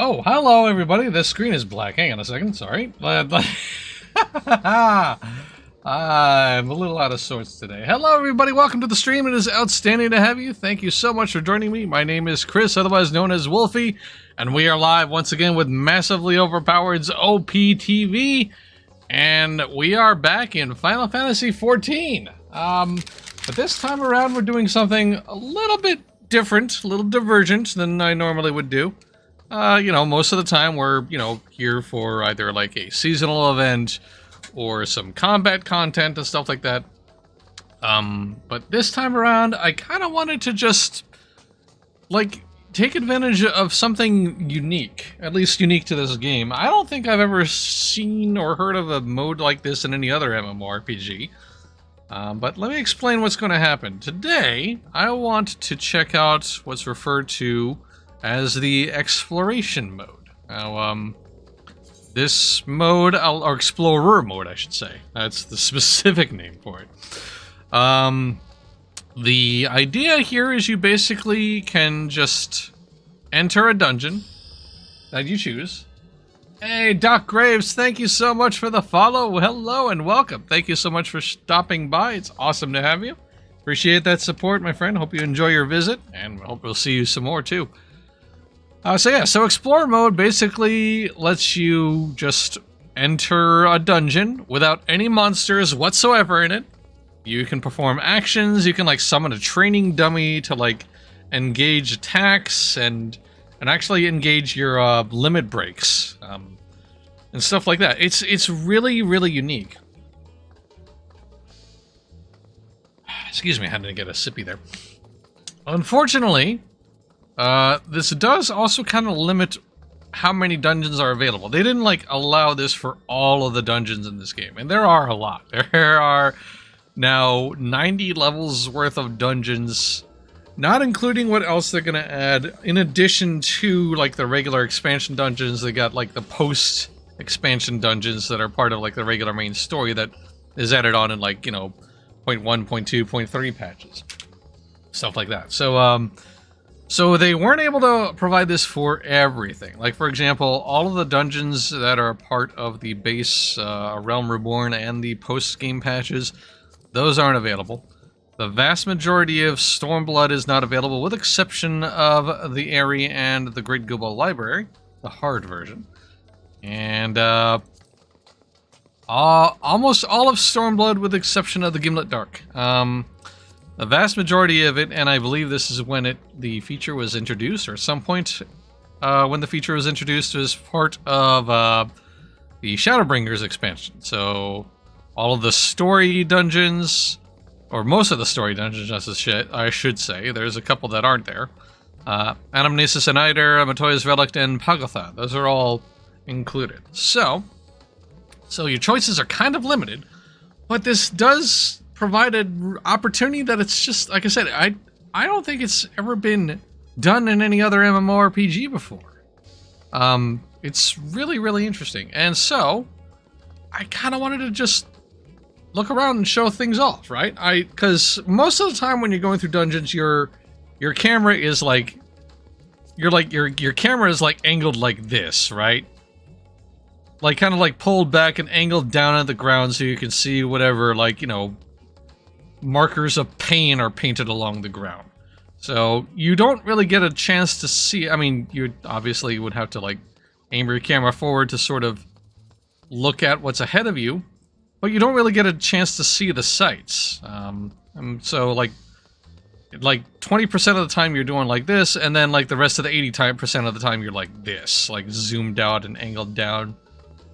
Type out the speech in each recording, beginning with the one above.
Oh, hello everybody. This screen is black. Hang on a second. Sorry. I'm a little out of sorts today. Hello everybody. Welcome to the stream. It is outstanding to have you. Thank you so much for joining me. My name is Chris, otherwise known as Wolfie, and we are live once again with massively overpowered OPTV, and we are back in Final Fantasy XIV. But this time around we're doing something a little bit different, a little divergent than I normally would do. Most of the time we're, here for either like a seasonal event or some combat content and stuff like that. But this time around, I kind of wanted to just, take advantage of something unique, at least unique to this game. I don't think I've ever seen or heard of a mode like this in any other MMORPG. But let me explain what's going to happen. Today, I want to check out what's referred to as the exploration mode. Now, this mode, or explorer mode, I should say. That's the specific name for it. The idea here is you basically can just enter a dungeon that you choose. Hey, Doc Graves, thank you so much for the follow. Hello and welcome. Thank you so much for stopping by. It's awesome to have you. Appreciate that support, my friend. Hope you enjoy your visit, and hope we'll see you some more, too. So Explorer mode basically lets you just enter a dungeon without any monsters whatsoever in it. You can perform actions, you can summon a training dummy to engage attacks and actually engage your limit breaks and stuff like that. It's really, really unique. Excuse me, I had to get a sippy there. Unfortunately, this does also kind of limit how many dungeons are available. They didn't allow this for all of the dungeons in this game, and there are a lot. There are now 90 levels worth of dungeons, not including what else they're gonna add. In addition to the regular expansion dungeons, they got the post expansion dungeons that are part of the regular main story that is added on in 0.1, 0.2, 0.3 patches, stuff like that. So they weren't able to provide this for everything. For example, all of the dungeons that are part of the base Realm Reborn and the post-game patches, those aren't available. The vast majority of Stormblood is not available, with exception of the Eerie and the Great Gobo Library, the hard version. And almost all of Stormblood, with the exception of the Gimlet Dark. The vast majority of it, and I believe this is when the feature was introduced, or at some point when the feature was introduced, was part of the Shadowbringers expansion. So all of the story dungeons, or most of the story dungeons, I should say, there's a couple that aren't there. Anamnesis and Eider, Amatoya's Relic, and Pagotha, those are all included. So your choices are kind of limited, but this does provide an opportunity that it's just, like I said, I don't think it's ever been done in any other MMORPG before. It's really, really interesting. And so, I kind of wanted to just look around and show things off, right? Because most of the time when you're going through dungeons, your camera is your camera is angled like this, right? Kind of pulled back and angled down at the ground so you can see whatever, markers of pain are painted along the ground. So you don't really get a chance to see. I mean, you obviously would have to aim your camera forward to sort of look at what's ahead of you, but you don't really get a chance to see the sights. So 20% of the time you're doing this, and then the rest of the 80% of the time you're this, zoomed out and angled down,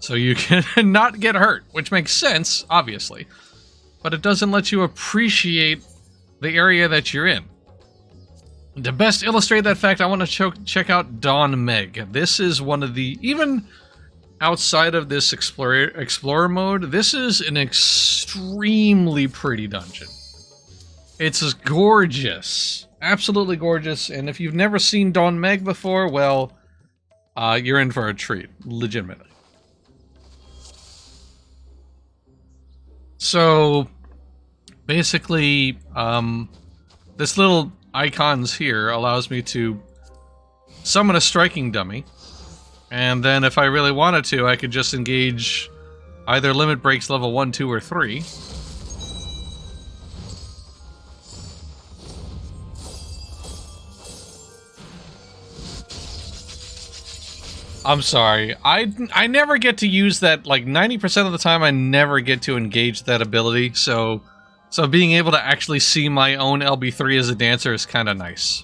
so you can not get hurt, which makes sense, obviously. But it doesn't let you appreciate the area that you're in. To best illustrate that fact, I want to check out Dawnmeg. This is one of the, even outside of this explorer mode, this is an extremely pretty dungeon. It's gorgeous, absolutely gorgeous, and if you've never seen Dawnmeg before, well, you're in for a treat, legitimately. So, basically, this little icons here allows me to summon a striking dummy, And then if I really wanted to, I could just engage either limit breaks level 1, 2, or 3. I'm sorry. I never get to use that. Like 90% of the time I never get to engage that ability. So being able to actually see my own LB3 as a dancer is kind of nice.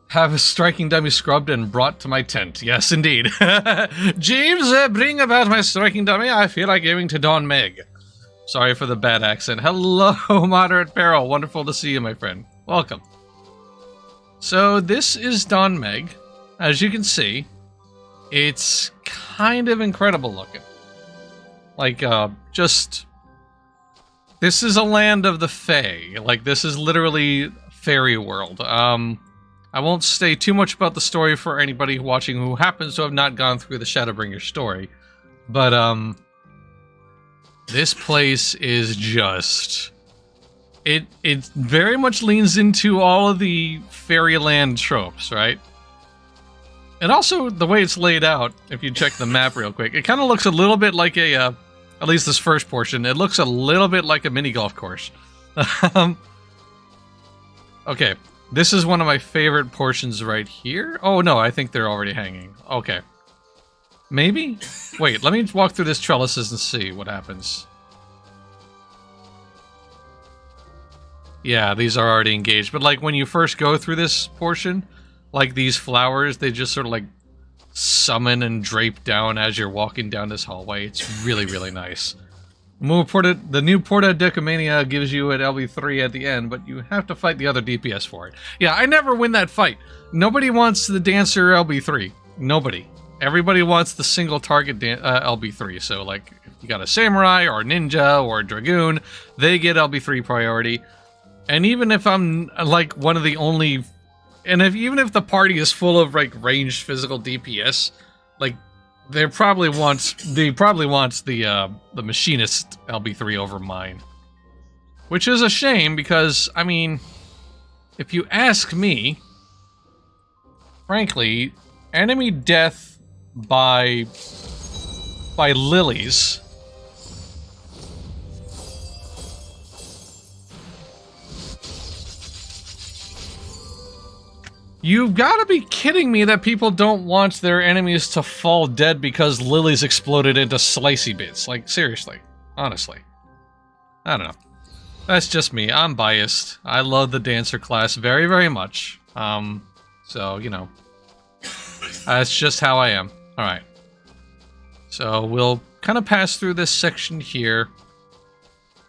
Have a striking dummy scrubbed and brought to my tent. Yes, indeed. Jeeves, bring about my striking dummy. I feel like giving to Dawnmeg. Sorry for the bad accent. Hello, Moderate Peril. Wonderful to see you, my friend. Welcome. So this is Dawnmeg. As you can see, it's kind of incredible looking. Like, just... This is a land of the Fae. Like, this is literally fairy world. I won't say too much about the story for anybody watching who happens to have not gone through the Shadowbringer story. But, this place is just... It very much leans into all of the fairyland tropes, right? And also, the way it's laid out, if you check the map real quick, it kind of looks a little bit like a, at least this first portion, it looks a little bit like a mini golf course. Okay, this is one of my favorite portions right here. Oh no, I think they're already hanging. Okay. Maybe? Wait, let me walk through this trellises and see what happens. Yeah, these are already engaged, but like when you first go through this portion, like these flowers, they just sort of like summon and drape down as you're walking down this hallway. It's really, really nice. The new Porta Decomania gives you an LB3 at the end, but you have to fight the other DPS for it. Yeah, I never win that fight. Nobody wants the Dancer LB3. Nobody. Everybody wants the single target LB3. So like, if you got a Samurai or a Ninja or a Dragoon, they get LB3 priority. And even if I'm like one of the only, and even if the party is full of like ranged physical DPS, like they probably wants the machinist LB3 over mine, which is a shame because I mean, if you ask me, frankly, enemy death by lilies. You've got to be kidding me that people don't want their enemies to fall dead because lilies exploded into slicey bits. Like, seriously. Honestly. I don't know. That's just me. I'm biased. I love the Dancer class very, very much. So, you know. That's just how I am. Alright. So, we'll kind of pass through this section here.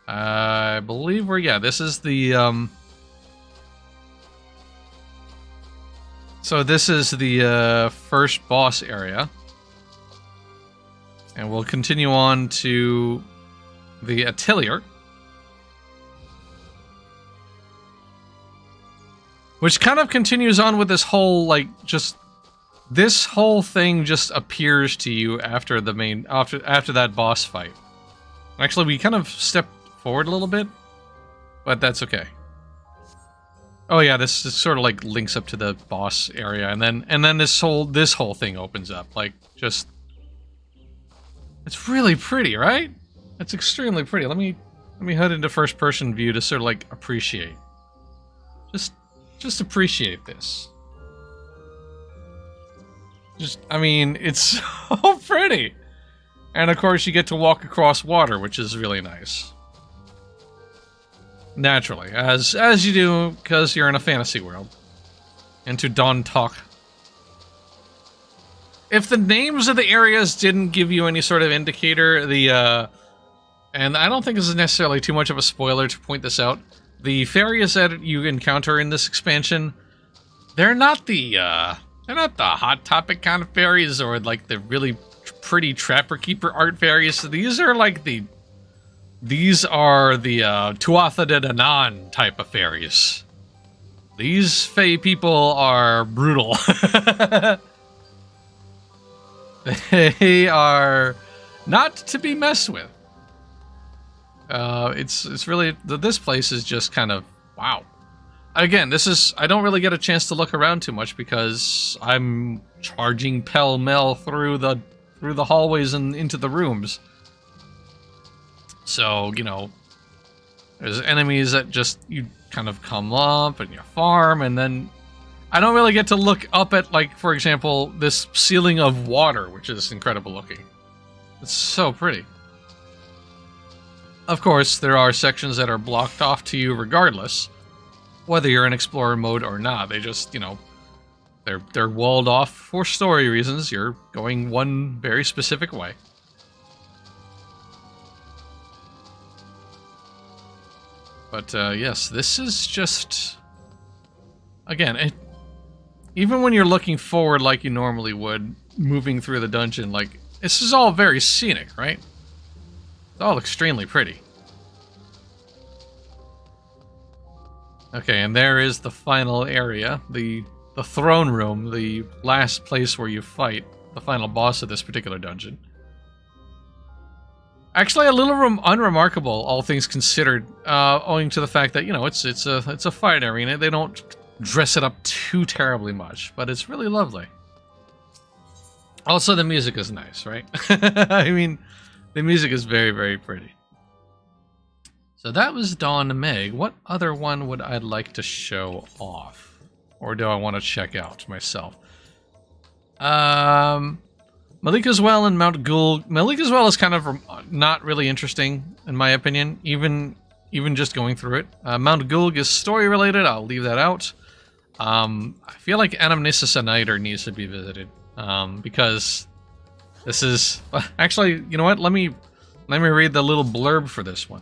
I believe yeah, this is the, So this is the first boss area. And we'll continue on to the Atelier. Which kind of continues on with this whole, like, just... This whole thing just appears to you after the main... After that boss fight. Actually, we kind of stepped forward a little bit. But that's okay. Oh yeah, this is sort of like links up to the boss area, and then this whole thing opens up. Like, just, it's really pretty, right? It's extremely pretty. Let me head into first person view to sort of like appreciate. Just appreciate this. I mean, it's so pretty, and of course you get to walk across water, which is really nice. Naturally, as you do, because you're in a fantasy world. Into Dawn Talk. If the names of the areas didn't give you any sort of indicator, and I don't think this is necessarily too much of a spoiler to point this out, the fairies that you encounter in this expansion, they're not the Hot Topic kind of fairies, or like the really pretty Trapper Keeper art fairies. These are the Tuatha De Danann type of fairies. These Fae people are brutal. They are not to be messed with. It's really, this place is just kind of, wow. again, this is, I don't really get a chance to look around too much because I'm charging pell-mell through the hallways and into the rooms. So, you know, there's enemies that just, you kind of come up and you farm, and then I don't really get to look up at, like, for example, this ceiling of water, which is incredible looking. It's so pretty. Of course, there are sections that are blocked off to you regardless, whether you're in Explorer mode or not. They just, you know, they're walled off for story reasons. You're going one very specific way. But, yes, this is just... Again, even when you're looking forward like you normally would, moving through the dungeon, like, this is all very scenic, right? It's all extremely pretty. Okay, and there is the final area, the throne room, the last place where you fight the final boss of this particular dungeon. Actually, a little unremarkable, all things considered, owing to the fact that, you know, it's a fight arena. They don't dress it up too terribly much, but it's really lovely. Also, the music is nice, right? I mean, the music is very, very pretty. So that was Dawnmeg. What other one would I like to show off? Or do I want to check out myself? Malika's Well and Mount Ghoul. Malika's Well is kind of not really interesting, in my opinion, even just going through it. Mount Ghoul is story related. I'll leave that out. I feel like Anamnesis and Niter needs to be visited, because this is... Actually, you know what? Let me read the little blurb for this one.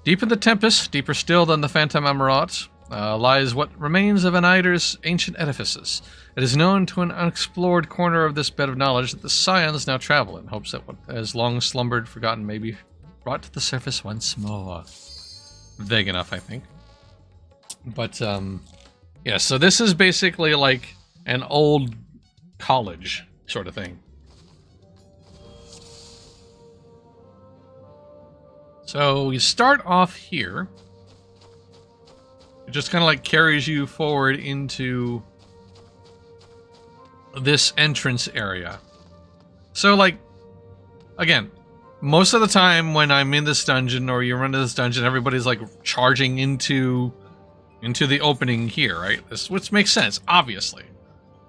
Deep in the Tempest, deeper still than the Phantasmagoria, lies what remains of Niter's ancient edifices. It is known to an unexplored corner of this bed of knowledge that the Scions now travel in hopes that what has long slumbered, forgotten, may be brought to the surface once more. Vague enough, I think. But, yeah, so this is basically like an old college sort of thing. So you start off here. It just kind of like carries you forward into this entrance area. So like, again, most of the time when I'm in this dungeon or you run into this dungeon, everybody's like charging into the opening here, right? Which makes sense, obviously.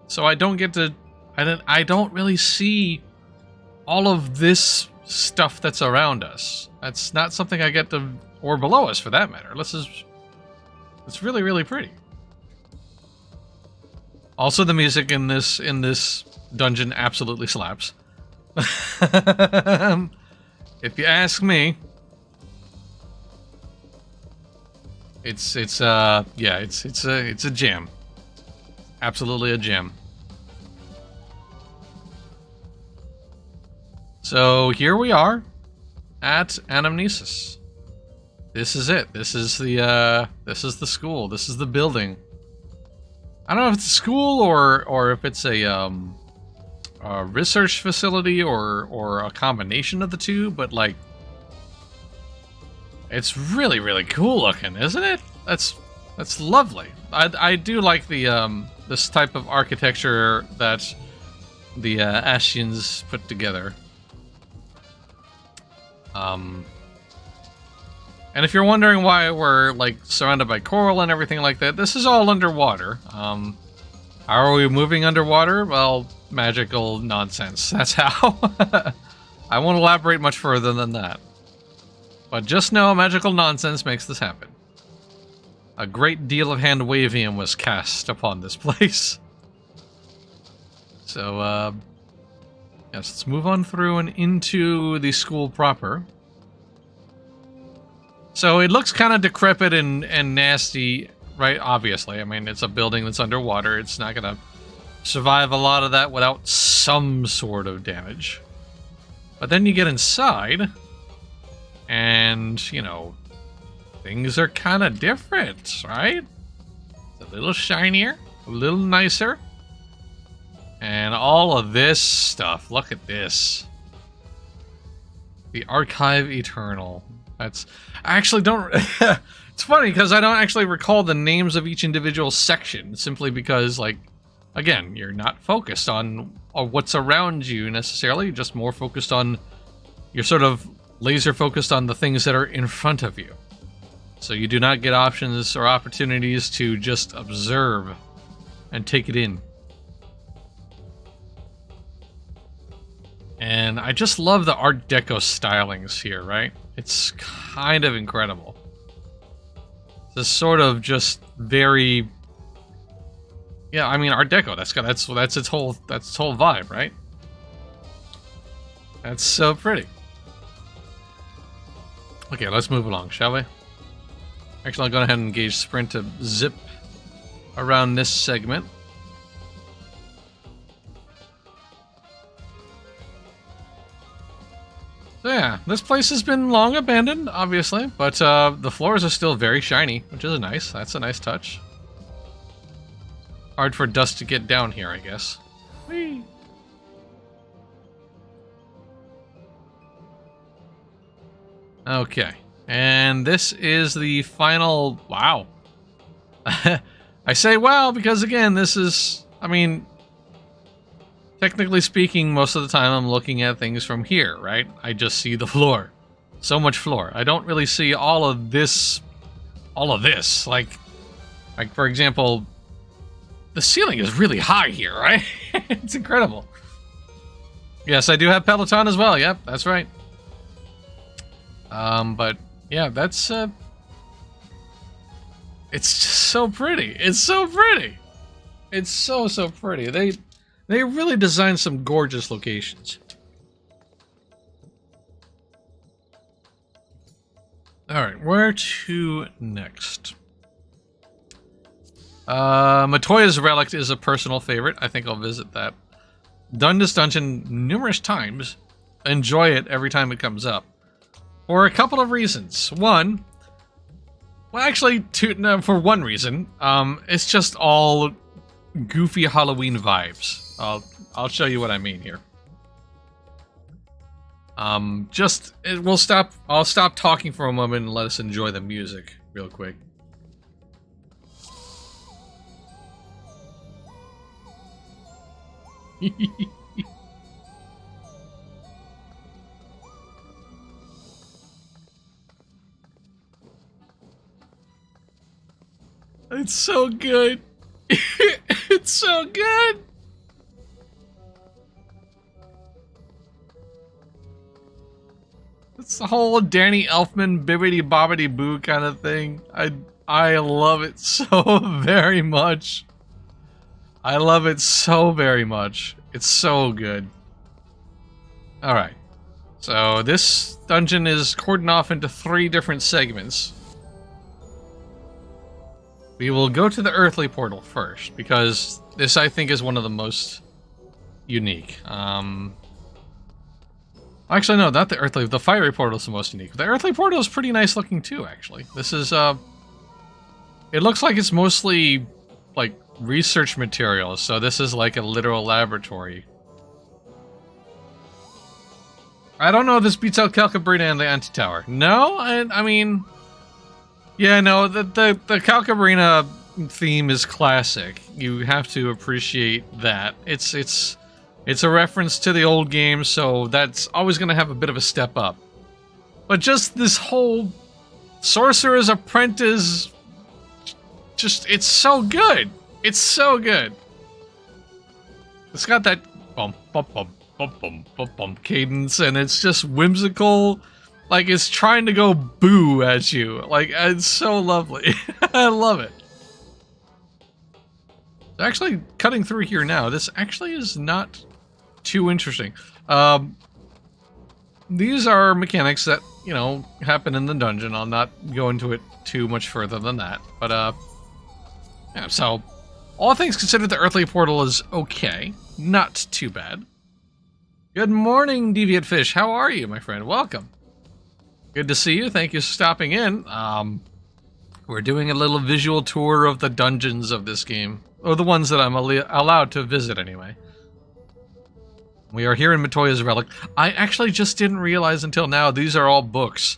So I don't get to, I don't really see all of this stuff that's around us. That's not something I get to, or below us for that matter. It's really, really pretty. Also, the music in this dungeon absolutely slaps. If you ask me, it's a jam. Absolutely a jam. So here we are at Anamnesis. This is it. This is the school. This is the building. I don't know if it's a school or if it's a research facility or a combination of the two, but like, it's really, really cool looking, isn't it? That's lovely. I do like the this type of architecture that the Ashians put together. And if you're wondering why we're like surrounded by coral and everything like that, this is all underwater. How are we moving underwater? Well, magical nonsense. That's how. I won't elaborate much further than that. But just know magical nonsense makes this happen. A great deal of hand-wavium was cast upon this place. So, yes, let's move on through and into the school proper. So it looks kind of decrepit and nasty, right? Obviously. I mean, it's a building that's underwater. It's not going to survive a lot of that without some sort of damage. But then you get inside, and, you know, things are kind of different, right? It's a little shinier, a little nicer. And all of this stuff. Look at this. The Archive Eternal. That's... I actually don't... It's funny because I don't actually recall the names of each individual section, simply because, like, again, you're not focused on what's around you necessarily, you're just more focused on, you're sort of laser focused on the things that are in front of you. So you do not get options or opportunities to just observe and take it in. And I just love the Art Deco stylings here, right? It's kind of incredible. This sort of just very, yeah, I mean, Art Deco, that's its whole vibe, right? That's so pretty. Okay, let's move along, shall we? Actually, I'll go ahead and engage sprint to zip around this segment. So yeah, this place has been long abandoned, obviously, but the floors are still very shiny, which is nice. That's a nice touch. Hard for dust to get down here, I guess. Whee! Okay, and this is the final... Wow. I say wow because, again, this is... I mean... Technically speaking, most of the time I'm looking at things from here, right? I just see the floor. So much floor. I don't really see all of this. Like for example, the ceiling is really high here, right? It's incredible. Yes, I do have Peloton as well. Yep, that's right. But yeah, that's it's just so pretty. It's so pretty. It's so pretty. They really designed some gorgeous locations. Alright, where to next? Matoya's Relic is a personal favorite. I think I'll visit that. Done this dungeon numerous times. Enjoy it every time it comes up. For a couple of reasons. One, well actually, for one reason. It's just all goofy Halloween vibes. I'll show you what I mean here. I'll stop talking for a moment and let us enjoy the music real quick. It's so good. It's so good. It's the whole Danny Elfman bibbidi bobbidi boo kind of thing. I love it so very much. I love it so very much. It's so good. Alright. So this dungeon is cordoned off into 3 different segments. We will go to the earthly portal first, because this I think is one of the most unique. Actually, no, not the earthly. The fiery portal is the most unique. The earthly portal is pretty nice looking too, actually. This is, it looks like it's mostly, like, research materials, so this is like a literal laboratory. I don't know if this beats out Calcabrina and the Anti-Tower. No? I mean... Yeah, no, the Calcabrina theme is classic. You have to appreciate that. It's a reference to the old game, so that's always going to have a bit of a step up. But just this whole Sorcerer's Apprentice, just, it's so good. It's so good. It's got that bum bum bum bum bum bum bum cadence, and it's just whimsical. Like, it's trying to go boo at you. Like, it's so lovely. I love it. Actually, cutting through here now, this actually is not too interesting. These are mechanics that, you know, happen in the dungeon. I'll not go into it too much further than that. But, yeah, so, all things considered, the earthly portal is okay. Not too bad. Good morning, Deviant Fish. How are you, my friend? Welcome. Good to see you. Thank you for stopping in. We're doing a little visual tour of the dungeons of this game. Or the ones that I'm allowed to visit, anyway. We are here in Matoya's Relic. I actually just didn't realize until now these are all books.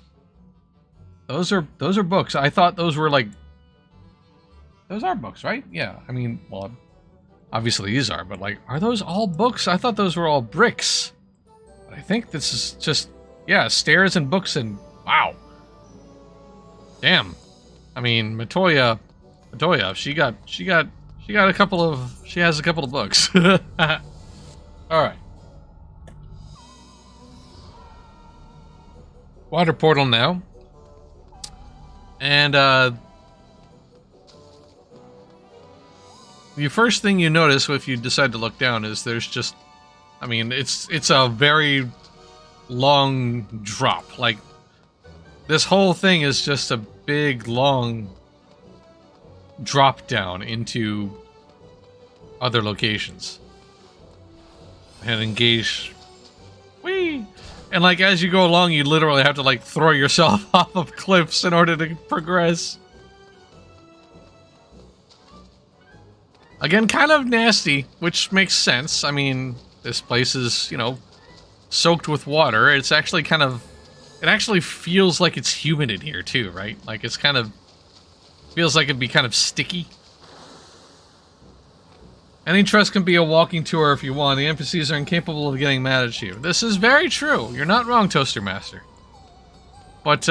Those are books. I thought those were like... Those are books, right? Yeah, I mean, well, obviously these are, but like, are those all books? I thought those were all bricks. But I think this is just, yeah, stairs and books and, wow. Damn. I mean, Matoya, she has a couple of books. Alright. Water portal now. And, the first thing you notice if you decide to look down is there's just, I mean, it's a very long drop. Like, this whole thing is just a big, long drop down into other locations. And engage. Whee! And like, as you go along, you literally have to like throw yourself off of cliffs in order to progress. Again, kind of nasty, which makes sense. I mean, this place is, you know, soaked with water. It's actually kind of... It actually feels like it's humid in here, too, right? Like, it's kind of... Feels like it'd be kind of sticky. Any trust can be a walking tour if you want. The NPCs are incapable of getting mad at you. This is very true. You're not wrong, Toaster Master. But,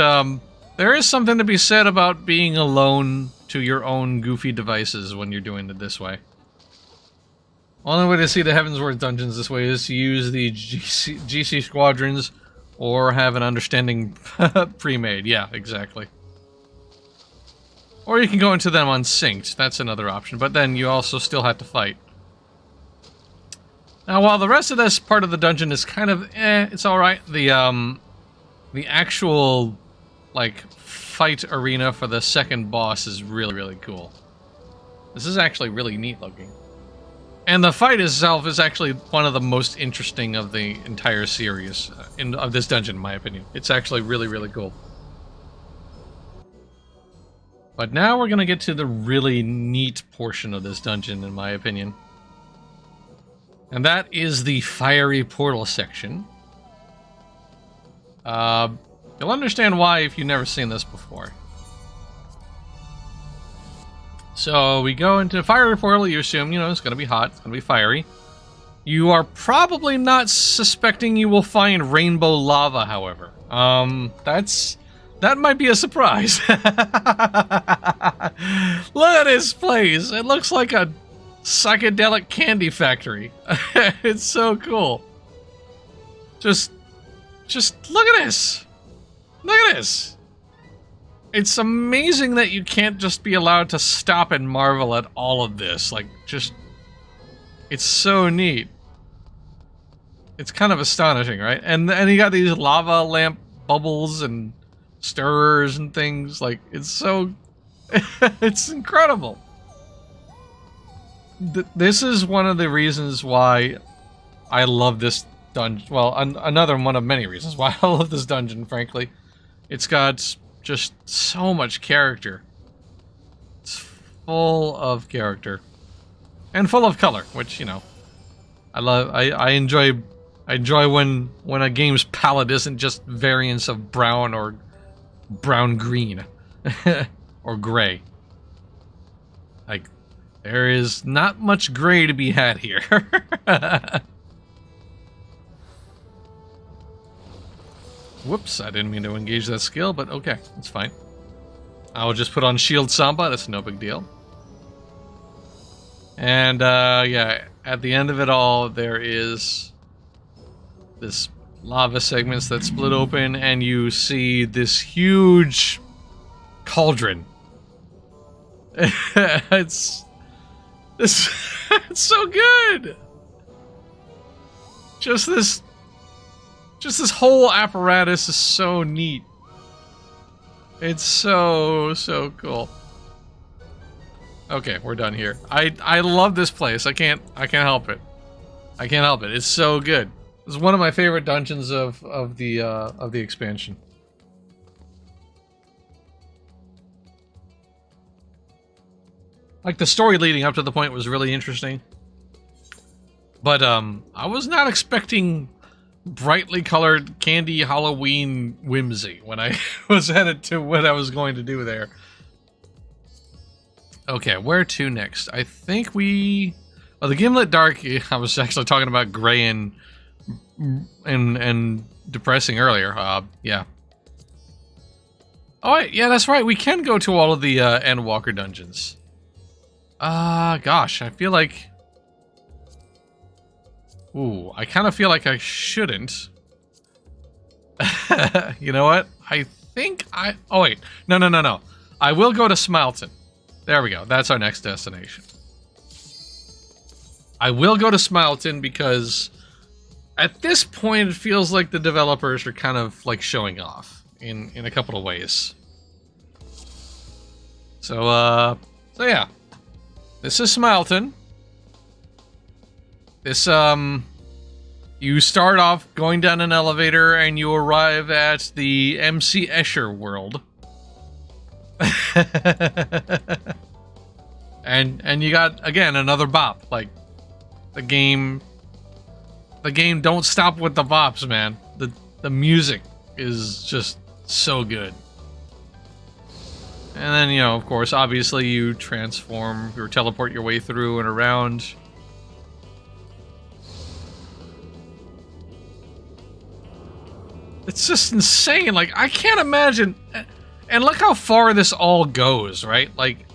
there is something to be said about being alone to your own goofy devices when you're doing it this way. Only way to see the Heavensward dungeons this way is to use the GC squadrons or have an understanding pre-made. Yeah, exactly. Or you can go into them unsynced. That's another option, but then you also still have to fight. Now, while the rest of this part of the dungeon is kind of it's alright. The actual, like, fight arena for the second boss is really, really cool. This is actually really neat looking. And the fight itself is actually one of the most interesting of the entire series, of this dungeon, in my opinion. It's actually really, really cool. But now we're going to get to the really neat portion of this dungeon, in my opinion. And that is the fiery portal section. You'll understand why if you've never seen this before. So we go into the fiery portal. You assume, you know, it's going to be hot. It's going to be fiery. You are probably not suspecting you will find rainbow lava, however. That might be a surprise. Look at this place. It looks like a psychedelic candy factory. It's so cool. Just look at this. Look at this. It's amazing that you can't just be allowed to stop and marvel at all of this. Like, just... It's so neat. It's kind of astonishing, right? And you got these lava lamp bubbles and stirrers and things. Like, it's so... It's incredible. This is one of the reasons why I love this dungeon. Well, another one of many reasons why I love this dungeon, frankly. It's got just so much character. It's full of character. And full of color, which, you know, I love. I enjoy when a game's palette isn't just variants of brown or brown-green or gray. Like, there is not much gray to be had here. Whoops, I didn't mean to engage that skill, but okay, it's fine. I will just put on Shield Samba, that's no big deal. And, yeah, at the end of it all, there is this lava segments that split open, and you see this huge cauldron. It's so good! Just this whole apparatus is so neat. It's so cool. Okay, we're done here. I love this place. I can't help it. I can't help it. It's so good. It's one of my favorite dungeons of the expansion. Like, the story leading up to the point was really interesting. But I was not expecting brightly colored candy Halloween whimsy when I was headed to what I was going to do there. Okay, where to next? I think we... Well, the Gimlet Dark, I was actually talking about gray and depressing earlier. Yeah. Oh, yeah, that's right. We can go to all of the Endwalker dungeons. Gosh, I feel like... Ooh, I kind of feel like I shouldn't. You know what? I think I... Oh, wait. No. I will go to Smileton. There we go. That's our next destination. I will go to Smileton because at this point it feels like the developers are kind of like showing off in a couple of ways. So yeah. This is Smileton. This, you start off going down an elevator and you arrive at the MC Escher world. and you got, again, another bop. Like, the game don't stop with the bops, man. The music is just so good. And then, you know, of course, obviously you transform, or teleport your way through and around. It's just insane. Like, I can't imagine. And look how far this all goes, right? Like,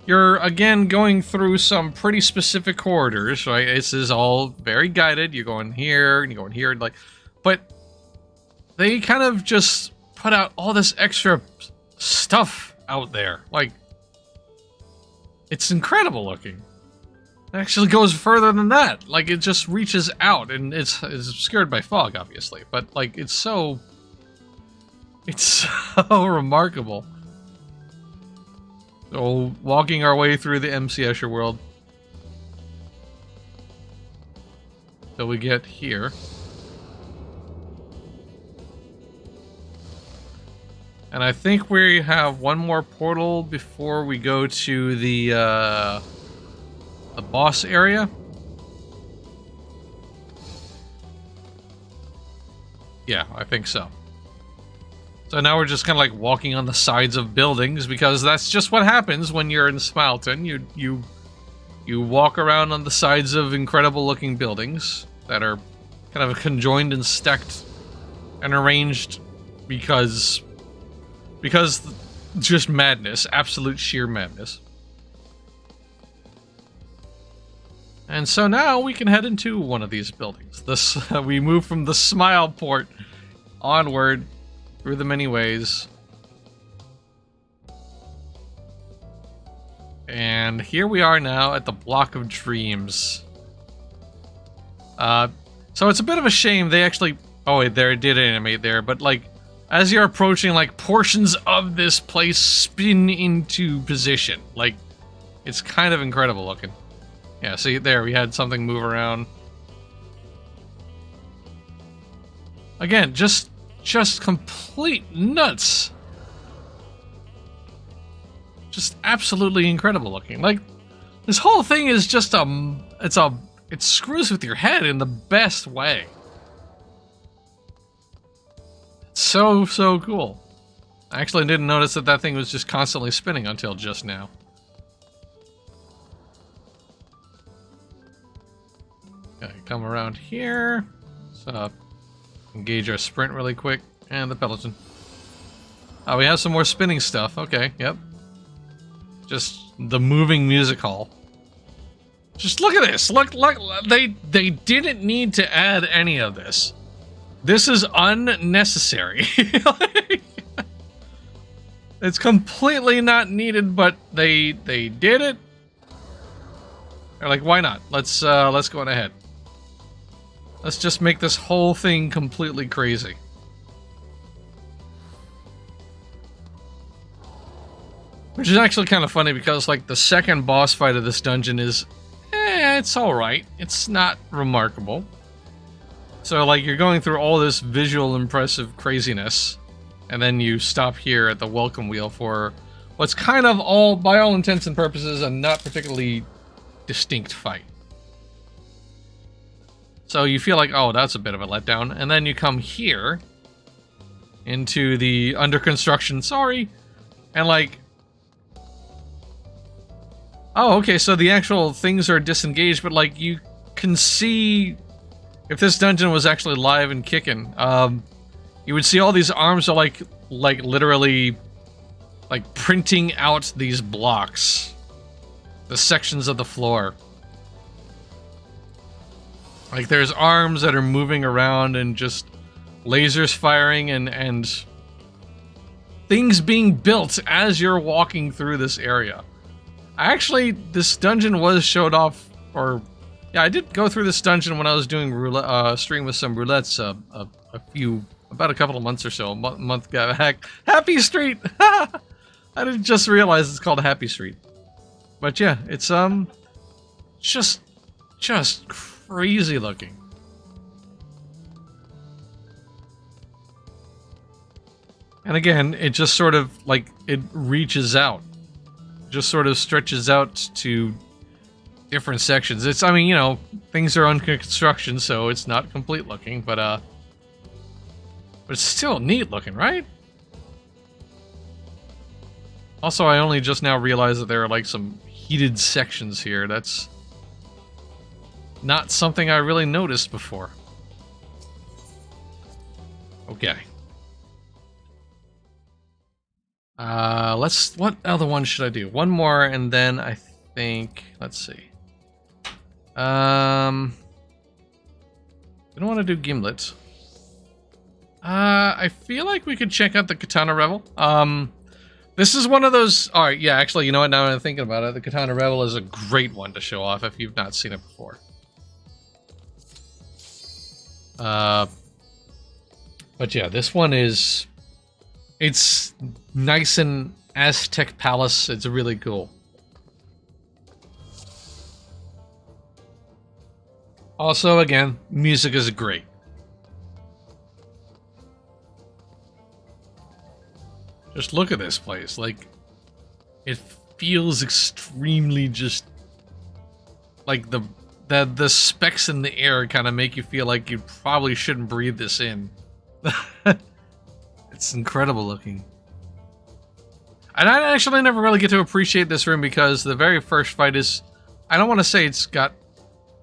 you're, again, going through some pretty specific corridors, right? This is all very guided. You're going here, and you're going here, like... But they kind of just put out all this extra stuff out there. Like, it's incredible looking. It actually goes further than that. Like, it just reaches out, and it's obscured by fog, obviously. But, like, it's so remarkable. So, walking our way through the MC Escher world. Till we get here. And I think we have one more portal before we go to the boss area. Yeah, I think so. So now we're just kind of like walking on the sides of buildings because that's just what happens when you're in Smileton. You walk around on the sides of incredible looking buildings that are kind of conjoined and stacked and arranged because just madness, absolute sheer madness. And so now we can head into one of these buildings. We move from the Smile Port onward through the many ways. And here we are now at the Block of Dreams. So it's a bit of a shame they actually... Oh wait, there, it did animate there, but like, as you're approaching, like, portions of this place spin into position. Like, it's kind of incredible looking. Yeah, see, there, we had something move around. Again, just complete nuts. Just absolutely incredible looking. Like, this whole thing is just it screws with your head in the best way. It's so cool. I actually didn't notice that thing was just constantly spinning until just now. Okay, come around here. So, engage our sprint really quick. And the Peloton. Oh, we have some more spinning stuff. Okay, yep. Just the moving music hall. Just look at this. Look, they didn't need to add any of this. This is unnecessary. It's completely not needed, but they did it. They're like, why not? Let's go on ahead. Let's just make this whole thing completely crazy. Which is actually kind of funny because, like, the second boss fight of this dungeon is, it's alright. It's not remarkable. So, like, you're going through all this visual impressive craziness, and then you stop here at the welcome wheel for what's kind of all, by all intents and purposes, a not particularly distinct fight. So you feel like, oh, that's a bit of a letdown. And then you come here into the under construction, and like, oh, okay, so the actual things are disengaged, but like you can see if this dungeon was actually live and kicking, you would see all these arms are like literally like printing out these blocks, the sections of the floor. Like there's arms that are moving around and just lasers firing and things being built as you're walking through this area. Actually, this dungeon was showed off, or yeah, I did go through this dungeon when I was doing roulette, stream with some roulettes about a couple of months or so. A month back. Happy Street. I didn't just realize it's called Happy Street. But yeah, it's just crazy looking. And again, it just sort of like it reaches out, just sort of stretches out to different sections. It's, I mean, you know, things are under construction, so it's not complete looking, but it's still neat looking, right? Also, I only just now realized that there are like some heated sections here. That's not something I really noticed before. Okay. What other one should I do? One more, and then I think, let's see. I don't want to do Gimlet. I feel like we could check out the Katana Revel. This is one of those, alright, yeah, actually, you know what, now that I'm thinking about it, the Katana Revel is a great one to show off if you've not seen it before. But yeah, this one is, it's nice and Aztec Palace. It's really cool. Also, again, music is great. Just look at this place. Like, it feels extremely just like the specks in the air kind of make you feel like you probably shouldn't breathe this in. It's incredible looking. And I actually never really get to appreciate this room because the very first fight is, I don't want to say it's got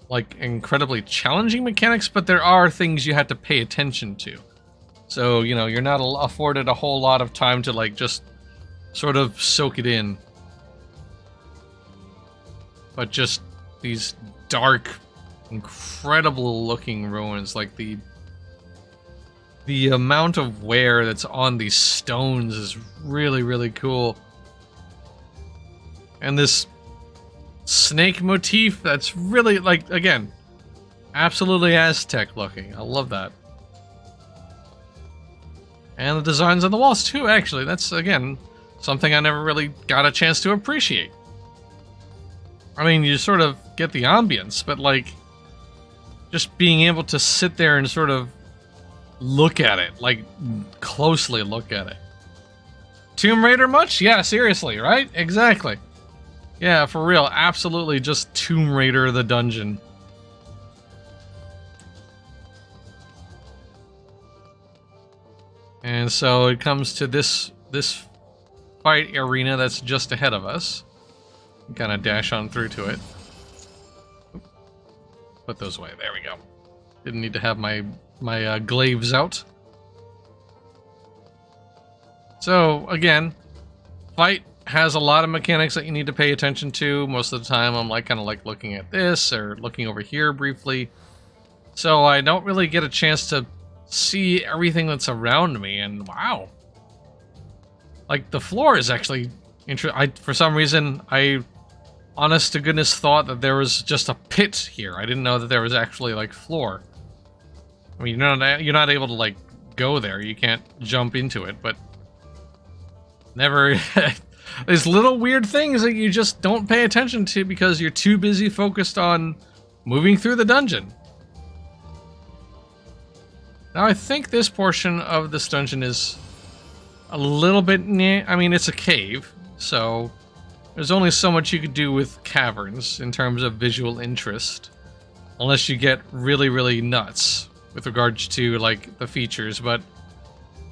like incredibly challenging mechanics, but there are things you have to pay attention to. So, you know, you're not afforded a whole lot of time to like just sort of soak it in. But just these dark, incredible looking ruins, like the amount of wear that's on these stones is really, really cool. And this snake motif that's really, like, again, absolutely Aztec looking. I love that. And the designs on the walls too, actually. That's, again, something I never really got a chance to appreciate. I mean, you sort of get the ambience, but like, just being able to sit there and sort of look at it, like, closely look at it. Tomb Raider much? Yeah, seriously, right? Exactly. Yeah, for real, absolutely just Tomb Raider the dungeon. And so it comes to this fight arena that's just ahead of us. Kind of dash on through to it. Put those away. There we go. Didn't need to have my glaives out. So again, fight has a lot of mechanics that you need to pay attention to. Most of the time, I'm like kind of like looking at this or looking over here briefly. So I don't really get a chance to see everything that's around me. And wow, like the floor is actually interesting. For some reason, I honest to goodness thought that there was just a pit here. I didn't know that there was actually like floor. I mean, you're not able to like go there. You can't jump into it, but never. There's little weird things that you just don't pay attention to because you're too busy focused on moving through the dungeon. Now, I think this portion of this dungeon is a little bit near. I mean, it's a cave, so there's only so much you could do with caverns in terms of visual interest. unless you get really, really nuts with regards to like the features. But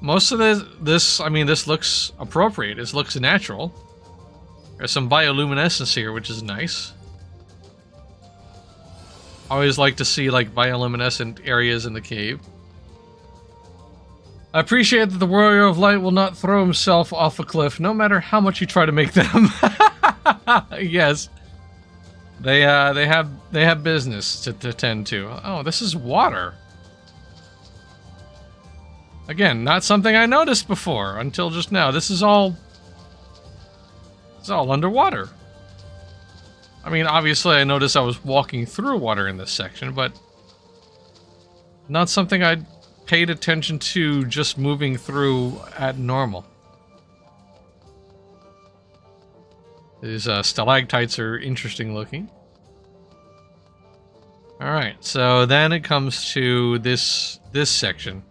most of this, I mean, this looks appropriate. This looks natural. There's some bioluminescence here, which is nice. I always like to see like bioluminescent areas in the cave. I appreciate that the Warrior of Light will not throw himself off a cliff, no matter how much you try to make them. Yes, they have business to tend to. Oh, this is water. Again, not something I noticed before until just now. This is all underwater. I mean, obviously I noticed I was walking through water in this section, but not something I paid attention to just moving through at normal. These stalactites are interesting looking. Alright, so then it comes to this section.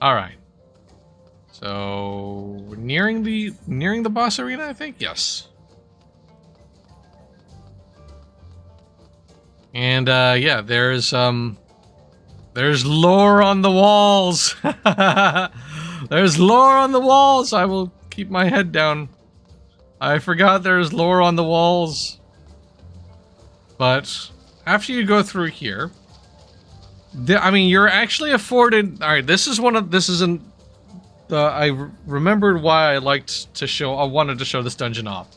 Alright. So we're nearing the boss arena, I think? Yes. And yeah, there's lore on the walls. There's lore on the walls. I will keep my head down. I forgot there's lore on the walls. But after you go through here, I mean, you're actually afforded. All right, I remembered why I wanted to show this dungeon off.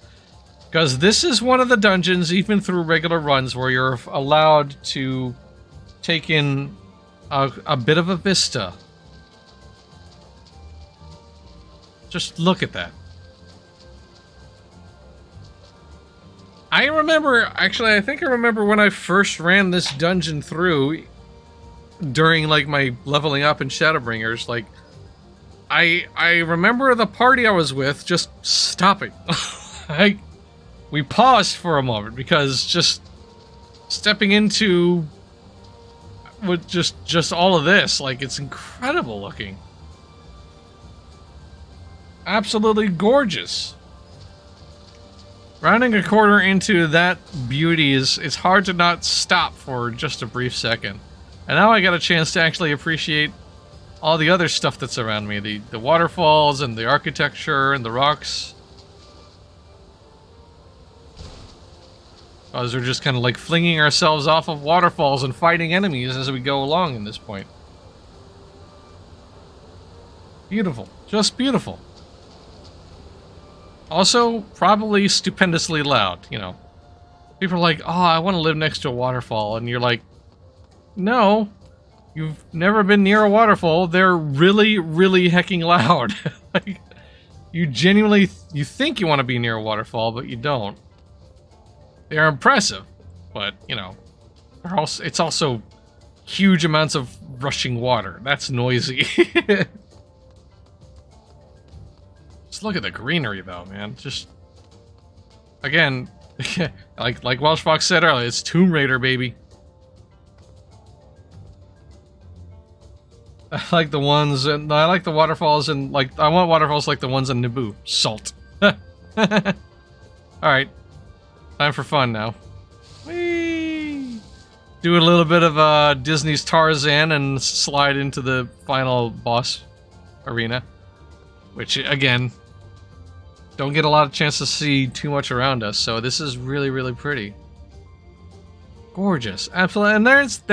Because this is one of the dungeons, even through regular runs, where you're allowed to take in a bit of a vista. Just look at that. I think I remember when I first ran this dungeon through during like my leveling up in Shadowbringers, like I remember the party I was with just stopping. We paused for a moment because just stepping into with just all of this, like, it's incredible looking. Absolutely gorgeous. Rounding a corner into that beauty it's hard to not stop for just a brief second. And now I got a chance to actually appreciate all the other stuff that's around me. The waterfalls and the architecture and the rocks. As we're just kind of like flinging ourselves off of waterfalls and fighting enemies as we go along in this point. Beautiful. Just beautiful. Also, probably stupendously loud, you know. People are like, oh, I want to live next to a waterfall. And you're like, no, you've never been near a waterfall. They're really, really hecking loud. Like, you genuinely, you think you want to be near a waterfall, but you don't. They're impressive, but, you know, it's also huge amounts of rushing water. That's noisy. Just look at the greenery, though, man. Just, again, like Welshfox said earlier, it's Tomb Raider, baby. I like the ones, and I like the waterfalls, and like I want waterfalls like the ones in Naboo. Salt. All right. Time for fun now. Whee! Do a little bit of Disney's Tarzan and slide into the final boss arena. Which, again, don't get a lot of chance to see too much around us, so this is really, really pretty. Gorgeous. Absolutely. And there's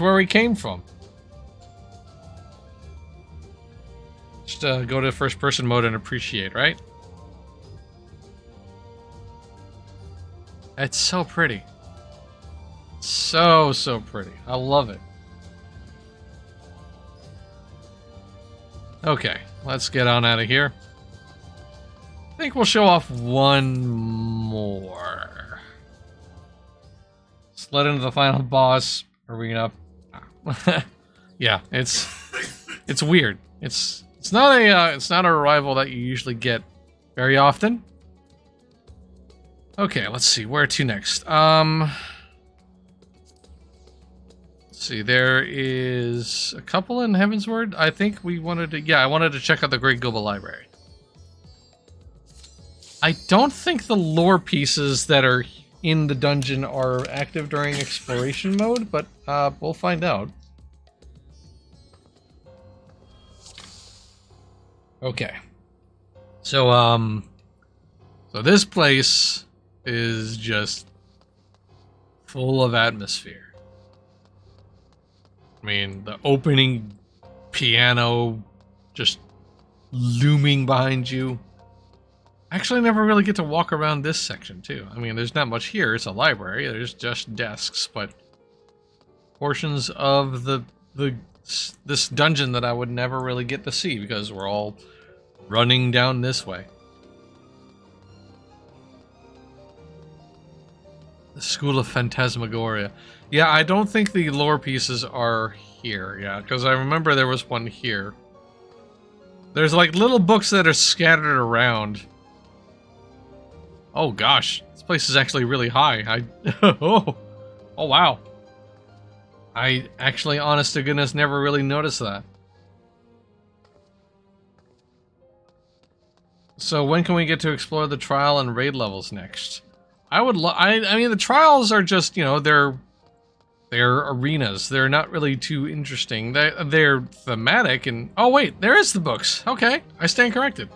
where we came from. Just go to first person mode and appreciate, right? It's so pretty. So pretty. I love it. Okay, let's get on out of here. I think we'll show off one more. Let's let into the final boss arena. Yeah, it's weird. It's not a rival that you usually get very often. Okay, let's see. Where to next? Let's see. There is a couple in Heavensward. I think we wanted to... Yeah, I wanted to check out the Great Global Library. I don't think the lore pieces that are in the dungeon are active during exploration mode, but we'll find out. Okay. So, so this place is just full of atmosphere. I mean, the opening piano just looming behind you. I actually never really get to walk around this section, too. I mean, there's not much here. It's a library. There's just desks, but portions of this dungeon that I would never really get to see because we're all running down this way. The School of Phantasmagoria. Yeah, I don't think the lore pieces are here, yeah, because I remember there was one here. There's like little books that are scattered around. Oh gosh, this place is actually really high. Oh wow. I actually, honest to goodness, never really noticed that. So when can we get to explore the trial and raid levels next? I mean, the trials are just, you know, they're arenas. They're not really too interesting. They're thematic and... Oh wait, there is the books. Okay, I stand corrected.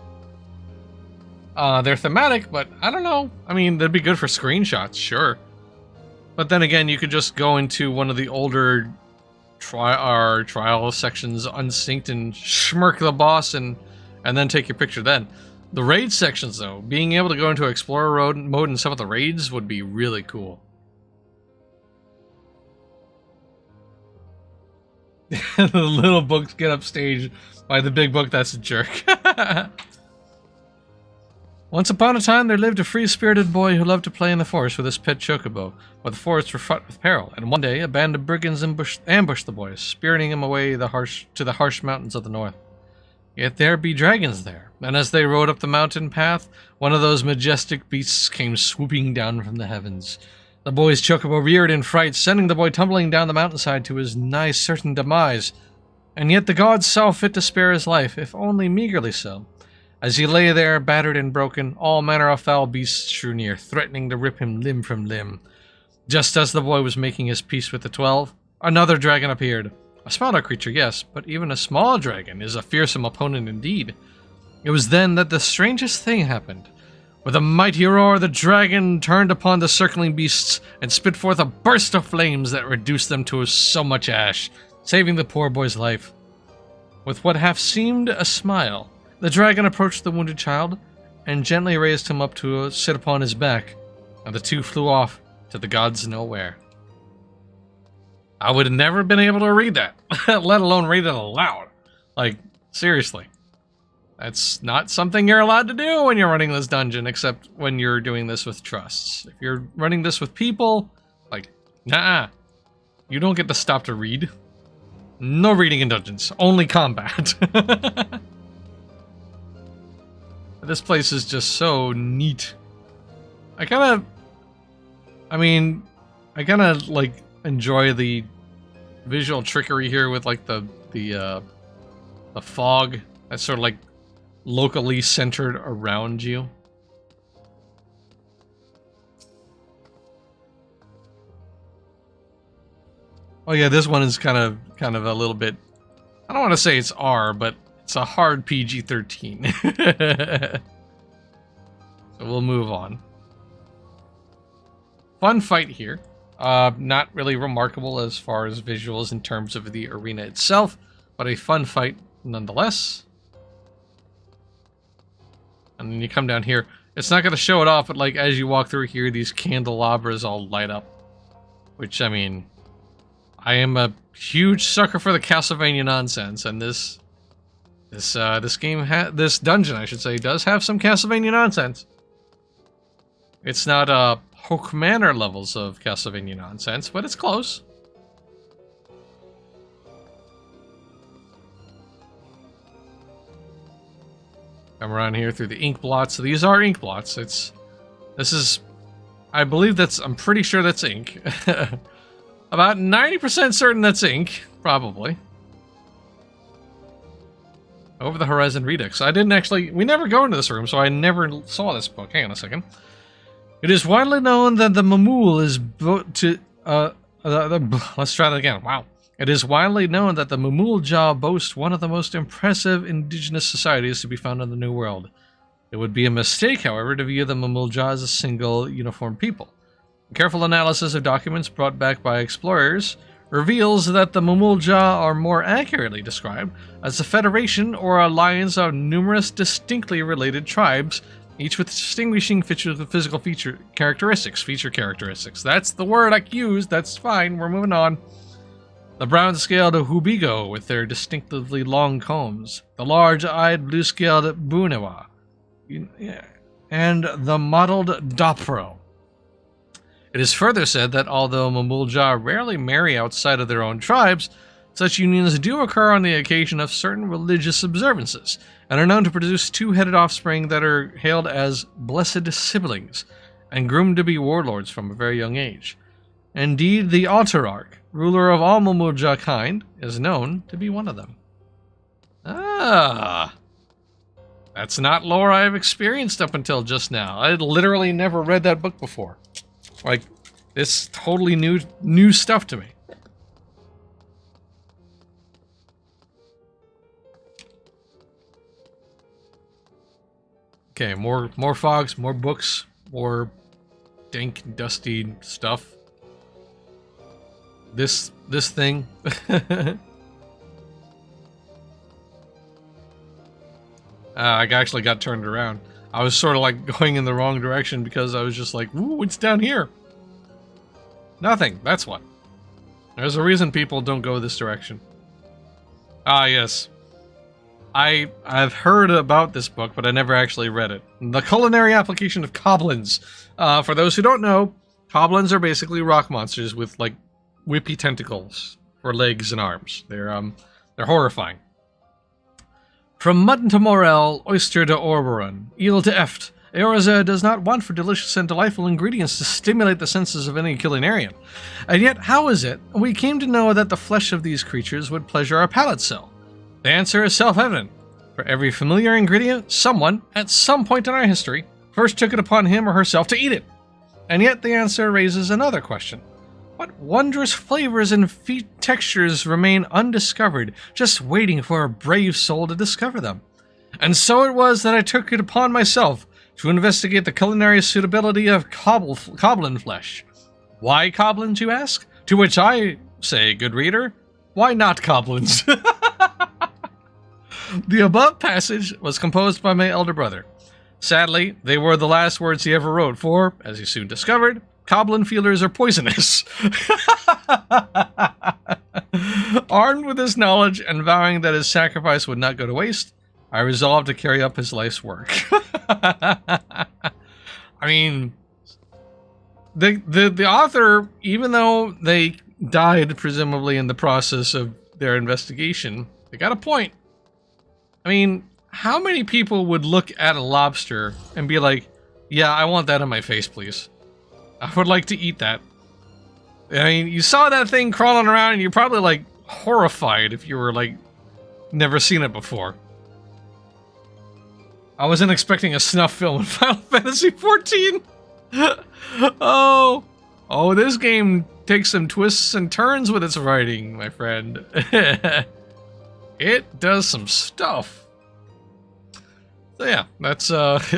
They're thematic, but I don't know. I mean, they'd be good for screenshots, sure. But then again, you could just go into one of the older trial sections unsynced and smirk the boss and then take your picture then. The raid sections, though, being able to go into Explorer mode in some of the raids would be really cool. The little books get upstaged by the big book that's a jerk. Once upon a time, there lived a free-spirited boy who loved to play in the forest with his pet chocobo, but the forests were fraught with peril, and one day a band of brigands ambushed the boy, spiriting him away to the harsh mountains of the north. Yet there be dragons there, and as they rode up the mountain path, one of those majestic beasts came swooping down from the heavens. The boy's chocobo reared in fright, sending the boy tumbling down the mountainside to his nigh certain demise. And yet the gods saw fit to spare his life, if only meagerly so. As he lay there, battered and broken, all manner of foul beasts drew near, threatening to rip him limb from limb. Just as the boy was making his peace with the 12, another dragon appeared. A smaller creature, yes, but even a small dragon is a fearsome opponent indeed. It was then that the strangest thing happened. With a mighty roar, the dragon turned upon the circling beasts and spit forth a burst of flames that reduced them to so much ash, saving the poor boy's life. With what half seemed a smile, the dragon approached the wounded child and gently raised him up to sit upon his back, and the two flew off to the gods nowhere. I would have never been able to read that, let alone read it aloud. Like, seriously. That's not something you're allowed to do when you're running this dungeon, except when you're doing this with trusts. If you're running this with people, like, nah, you don't get to stop to read. No reading in dungeons, only combat. This place is just so neat. I kind of like enjoy the visual trickery here with like the fog that's sort of like locally centered around you. Oh yeah, this one is kind of a little bit, I don't want to say it's R, but it's a hard PG-13. So we'll move on. Fun fight here. Not really remarkable as far as visuals in terms of the arena itself, but a fun fight nonetheless. And then you come down here. It's not going to show it off, but like as you walk through here, these candelabras all light up. Which, I mean, I am a huge sucker for the Castlevania nonsense, and this dungeon, I should say, does have some Castlevania nonsense. It's not Hook Manor levels of Castlevania nonsense, but it's close. Come around here through the ink blots. So these are ink blots. I'm pretty sure that's ink. About 90% certain that's ink, probably. Over the Horizon Redux. We never go into this room, so I never saw this book. Hang on a second. It is widely known that the Mamul is let's try that again. Wow. It is widely known that the Mumuljah boast one of the most impressive indigenous societies to be found in the New World. It would be a mistake, however, to view the Mumuljah as a single, uniform people. A careful analysis of documents brought back by explorers reveals that the Mumuljah are more accurately described as a federation or alliance of numerous distinctly related tribes, each with distinguishing physical characteristics. That's the word I used. That's fine. We're moving on. The brown-scaled Hubigo with their distinctively long combs, the large-eyed blue-scaled Bunewa, and the mottled Dopro. It is further said that although Mumuljah rarely marry outside of their own tribes, such unions do occur on the occasion of certain religious observances, and are known to produce two-headed offspring that are hailed as blessed siblings, and groomed to be warlords from a very young age. Indeed, the Autarch, ruler of all Mumuljah kind, is known to be one of them. Ah, that's not lore I've experienced up until just now. I literally never read that book before. Like, it's totally new stuff to me. Okay, more fogs, more books, more dank, dusty stuff. This thing. I actually got turned around. I was sort of like going in the wrong direction because I was just like, ooh, what's down here? Nothing, that's what. There's a reason people don't go this direction. Ah, yes. I've heard about this book, but I never actually read it. The Culinary Application of Goblins. For those who don't know, goblins are basically rock monsters with, like, whippy tentacles for legs and arms. They're horrifying. From mutton to morel, oyster to Orberon, eel to eft, Eorzea does not want for delicious and delightful ingredients to stimulate the senses of any culinarian. And yet, how is it we came to know that the flesh of these creatures would pleasure our palate so? The answer is self-evident. For every familiar ingredient, someone, at some point in our history, first took it upon him or herself to eat it. And yet the answer raises another question. What wondrous flavors and textures remain undiscovered, just waiting for a brave soul to discover them? And so it was that I took it upon myself to investigate the culinary suitability of goblin flesh. Why goblins, you ask? To which I say, good reader, why not goblins? The above passage was composed by my elder brother. Sadly, they were the last words he ever wrote, for, as he soon discovered, goblin feelers are poisonous. Armed with this knowledge and vowing that his sacrifice would not go to waste, I resolved to carry up his life's work. I mean, the author, even though they died presumably in the process of their investigation, they got a point. I mean, how many people would look at a lobster and be like, yeah, I want that on my face, please. I would like to eat that. I mean, you saw that thing crawling around and you're probably like horrified if you were like never seen it before. I wasn't expecting a snuff film in Final Fantasy XIV. Oh, this game takes some twists and turns with its writing, my friend. It does some stuff. So yeah, that's yeah,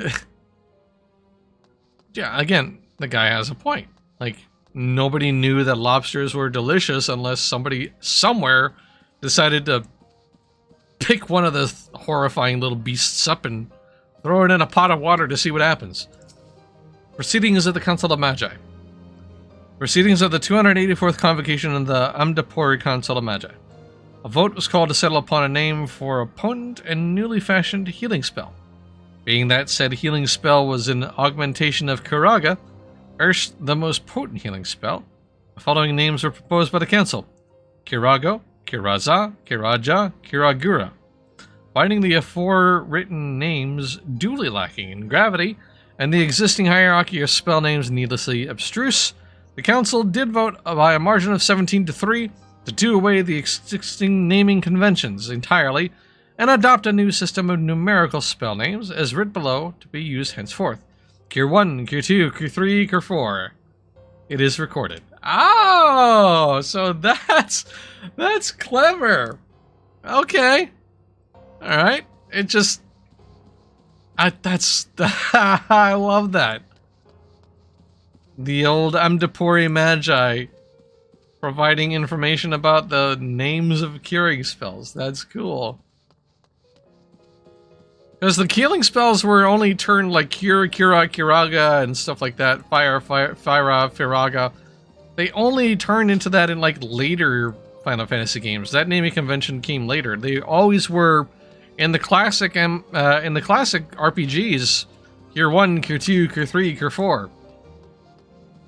again, the guy has a point. Like, nobody knew that lobsters were delicious unless somebody somewhere decided to pick one of the horrifying little beasts up and throw it in a pot of water to see what happens. Proceedings of the Council of Magi. Proceedings of the 284th Convocation of the Amdapori Council of Magi. A vote was called to settle upon a name for a potent and newly fashioned healing spell. Being that said healing spell was an augmentation of Kiraga, erst the most potent healing spell, the following names were proposed by the council: Kirago, Kiraza, Kiraja, Kiragura. Finding the aforewritten names duly lacking in gravity, and the existing hierarchy of spell names needlessly abstruse, the council did vote by a margin of 17 to 3 to do away the existing naming conventions entirely and adopt a new system of numerical spell names, as writ below, to be used henceforth. Cure 1, Cure 2, Cure 3, Cure 4. It is recorded. Oh, so that's clever. Okay. All right. It just that's I love that. The old Amdapori Magi providing information about the names of curing spells. That's cool. Because the healing spells were only turned like Cure, Cura, Curaga, and stuff like that. Fira, Firaga. They only turned into that in like later Final Fantasy games. That naming convention came later. They always were in the classic RPGs. Cure 1, Cure 2, Cure 3, Cure 4.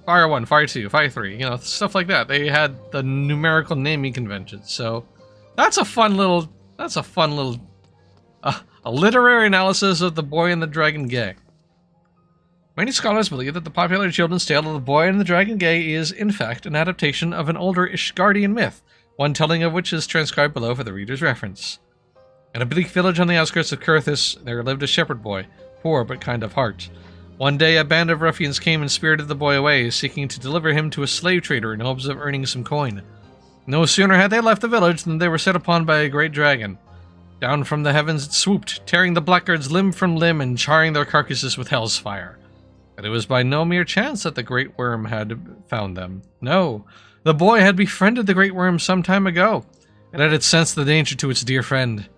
Fire 1, Fire 2, Fire 3. You know, stuff like that. They had the numerical naming conventions. So that's a fun little. A literary analysis of The Boy and the Dragon Gay. Many scholars believe that the popular children's tale of The Boy and the Dragon Gay is, in fact, an adaptation of an older Ishgardian myth, one telling of which is transcribed below for the reader's reference. In a bleak village on the outskirts of Kurthis, there lived a shepherd boy, poor but kind of heart. One day, a band of ruffians came and spirited the boy away, seeking to deliver him to a slave trader in hopes of earning some coin. No sooner had they left the village than they were set upon by a great dragon. Down from the heavens it swooped, tearing the blackguards limb from limb and charring their carcasses with hell's fire. But it was by no mere chance that the great worm had found them. No, the boy had befriended the great worm some time ago, and it had sensed the danger to its dear friend.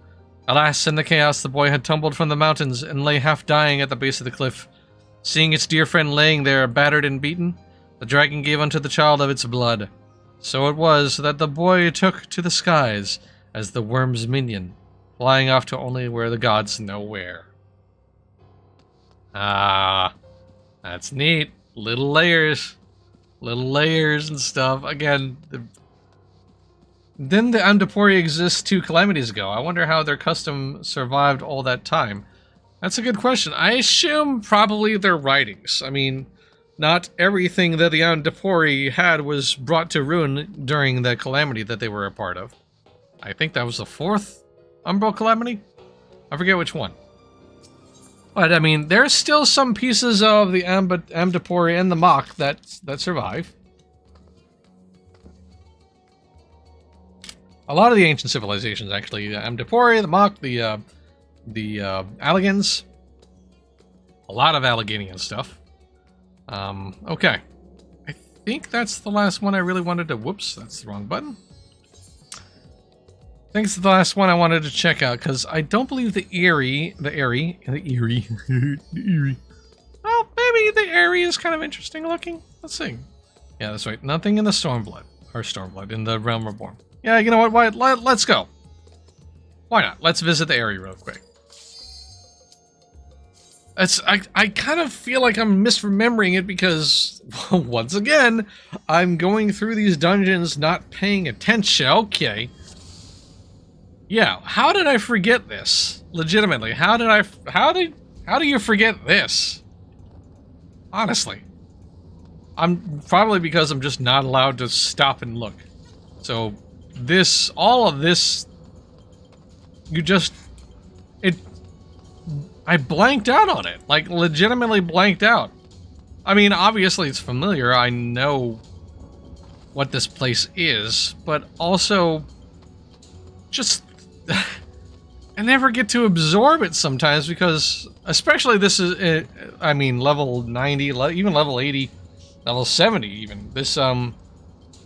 Alas, in the chaos the boy had tumbled from the mountains and lay half dying at the base of the cliff. Seeing its dear friend laying there, battered and beaten, the dragon gave unto the child of its blood. So it was that the boy took to the skies as the worm's minion, flying off to only where the gods know where. Ah, that's neat. Little layers and stuff. Again, didn't the Amdapori exist 2 calamities ago? I wonder how their custom survived all that time. That's a good question. I assume probably their writings. I mean, not everything that the Amdapori had was brought to ruin during the calamity that they were a part of. I think that was the 4th Umbral Calamity? I forget which one. But, I mean, there's still some pieces of the Amdapori and the Mach that survive. A lot of the ancient civilizations, actually. The Amdapori, the Mach, the Allegans. A lot of Alleghenian stuff. Okay. I think that's the last one I really wanted to... Whoops, that's the wrong button. I think it's the last one I wanted to check out, because I don't believe the Eerie... Well, maybe the Eerie is kind of interesting looking. Let's see. Yeah, that's right. Nothing in the Stormblood, in the Realm Reborn. Yeah, you know what? Let's go. Why not? Let's visit the Eerie real quick. I kind of feel like I'm misremembering it because, once again, I'm going through these dungeons not paying attention. Okay. Yeah, how did I forget this? Legitimately, how do you forget this? Honestly. I'm probably because I'm just not allowed to stop and look. So, all of this, I blanked out on it. Like, legitimately blanked out. I mean, obviously it's familiar. I know what this place is, but also just I never get to absorb it sometimes because, especially this is, I mean, level 90, even level 80, level 70 even. This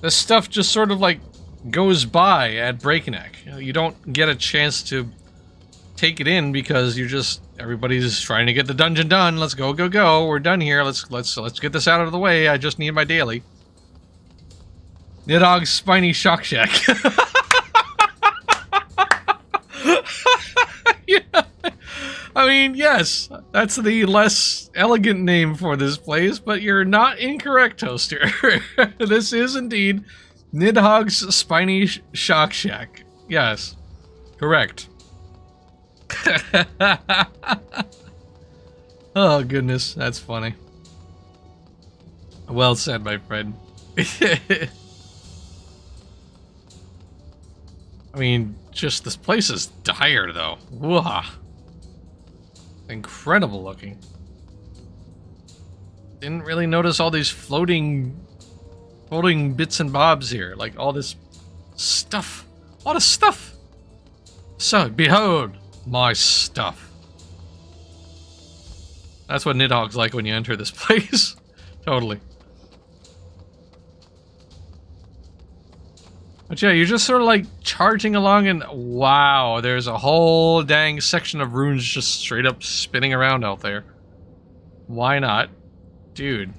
stuff just sort of like goes by at breakneck. You don't get a chance to take it in because everybody's trying to get the dungeon done. Let's go. We're done here. Let's get this out of the way. I just need my daily. Nidhogg's Spiny Shock Shack. Yeah. I mean, yes, that's the less elegant name for this place, but you're not incorrect, Toaster. This is indeed Nidhogg's Spiny Shock Shack. Yes, correct. Oh, goodness, that's funny. Well said, my friend. I mean, just this place is dire, though. Whoa. Incredible looking. didn't really notice all these floating bits and bobs here. Like all this stuff. A lot of stuff. So, behold my stuff. That's what Nidhogg's like when you enter this place. Totally. But yeah, you're just sort of like charging along and wow, there's a whole dang section of runes just straight up spinning around out there. Why not? Dude.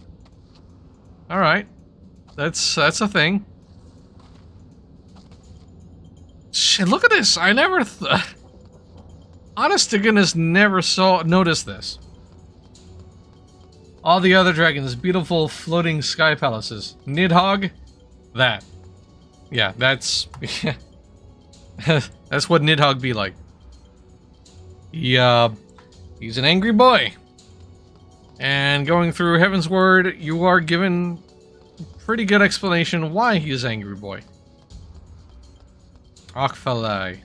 Alright. That's a thing. Shit, look at this. I never honest to goodness, never noticed this. All the other dragons, beautiful floating sky palaces. Nidhogg, that. Yeah, that's that's what Nidhogg be like. He's an angry boy. And going through Heaven's Word, you are given pretty good explanation why he is angry boy. Akfalai.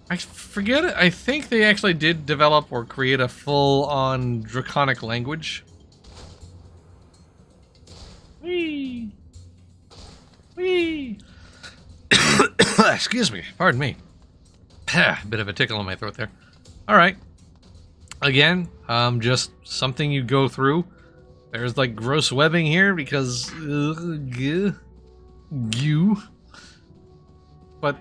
I forget it. I think they actually did develop or create a full-on draconic language. Whee! Whee! Excuse me. Pardon me. Bit of a tickle in my throat there. Alright. Again, just something you go through. There's like gross webbing here because... But...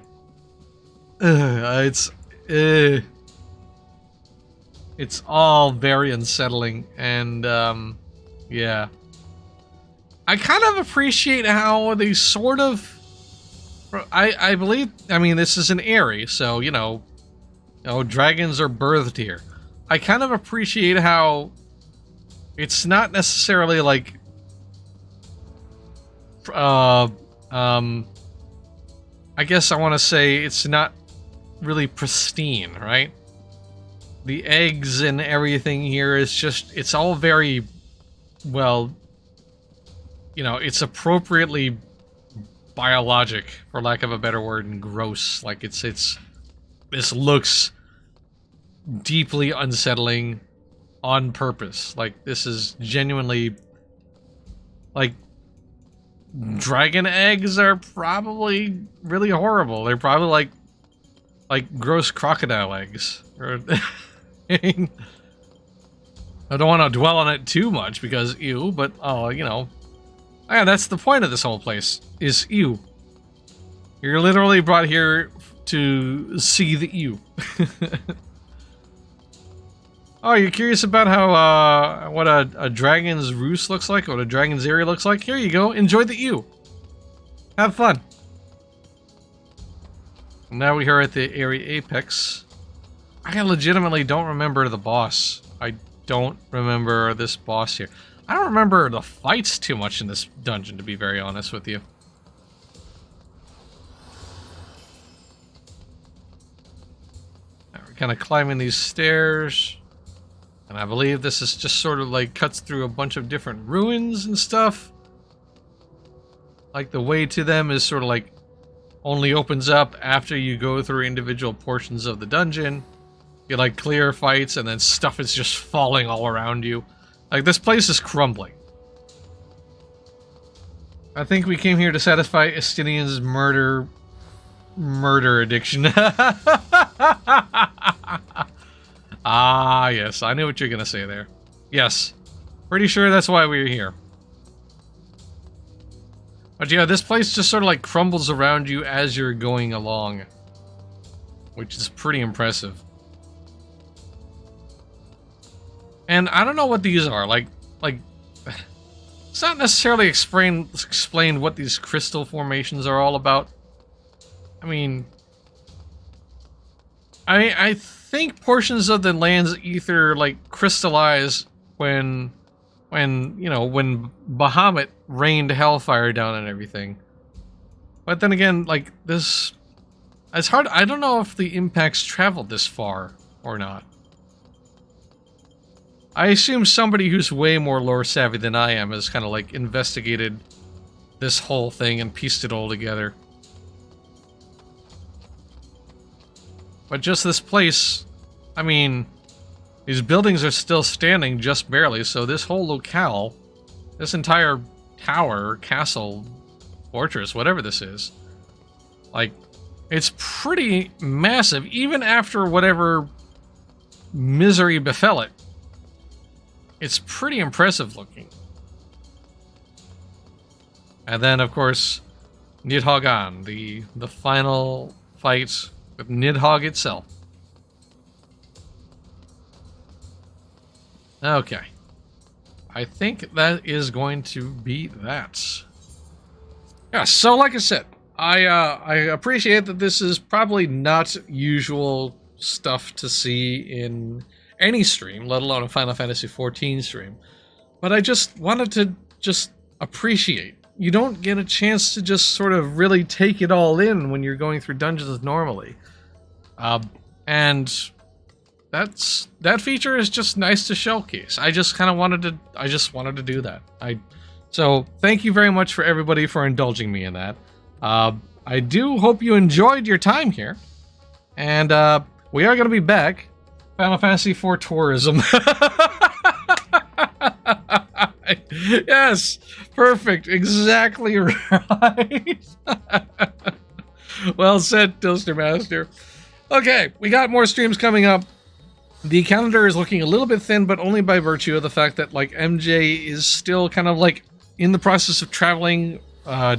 it's all very unsettling, and yeah. I kind of appreciate how they sort of... I believe... I mean, this is an Eerie, so, you know, dragons are birthed here. I kind of appreciate how it's not necessarily like... I guess I want to say it's not really pristine, right? The eggs and everything here is just... It's all very... Well... You know, it's appropriately biologic, for lack of a better word, and gross. Like, this looks deeply unsettling on purpose. Like, this is genuinely... Like, dragon eggs are probably really horrible. They're probably like gross crocodile eggs. Or, I don't want to dwell on it too much because ew, but you know, yeah, that's the point of this whole place is ew. You're literally brought here to see the ew. Oh, you're curious about how, what a dragon's roost looks like? What a dragon's eyrie looks like? Here you go. Enjoy the ew. Have fun. Now we are at the Eerie Apex. I legitimately don't remember the boss. I don't remember this boss here. I don't remember the fights too much in this dungeon, to be very honest with you. Now we're kind of climbing these stairs. And I believe this is just sort of like cuts through a bunch of different ruins and stuff. Like the way to them is sort of like only opens up after you go through individual portions of the dungeon. You like clear fights and then stuff is just falling all around you. Like this place is crumbling. I think we came here to satisfy Estinian's murder addiction. Ah, yes, I knew what you're gonna say there. Yes, pretty sure that's why we're here. But yeah, this place just sort of like crumbles around you as you're going along, which is pretty impressive. And I don't know what these are, like, it's not necessarily explained what these crystal formations are all about. I mean, I think portions of the land's ether like crystallize when Bahamut rained hellfire down and everything. But then again, like this, it's hard. I don't know if the impacts traveled this far or not. I assume somebody who's way more lore savvy than I am has kind of like investigated this whole thing and pieced it all together. But just this place, I mean, These buildings are still standing just barely, so this whole locale, this entire tower, castle, fortress, whatever this is, like, it's pretty massive, even after whatever misery befell it. It's pretty impressive looking. And then, of course, Nidhogg, the final fight with Nidhogg itself. Okay. I think that is going to be that. Yeah, so like I said, I appreciate that this is probably not usual stuff to see in any stream, let alone a Final Fantasy XIV stream. But I just wanted to just appreciate. You don't get a chance to just sort of really take it all in when you're going through dungeons normally. And that feature is just nice to showcase. I just wanted to do that. So thank you very much for everybody for indulging me in that. I do hope you enjoyed your time here. And we are going to be back. Final Fantasy IV Tourism. Yes, perfect. Exactly right. Well said, Toaster Master. Okay, we got more streams coming up. The calendar is looking a little bit thin, but only by virtue of the fact that, like, MJ is still kind of, like, in the process of traveling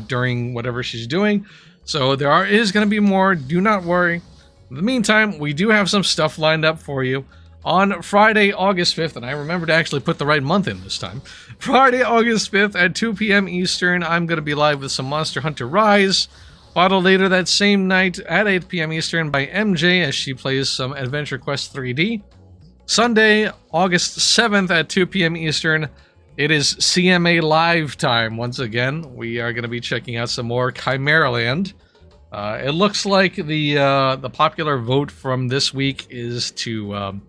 during whatever she's doing. So there is going to be more. Do not worry. In the meantime, we do have some stuff lined up for you. On Friday, August 5th, and I remember to actually put the right month in this time. Friday, August 5th at 2 p.m. Eastern, I'm going to be live with some Monster Hunter Rise. Followed later that same night at 8 p.m. Eastern by MJ as she plays some Adventure Quest 3D. Sunday, August 7th at 2 p.m. Eastern, it is CMA Live time once again. We are going to be checking out some more Chimeraland. It looks like the popular vote from this week is to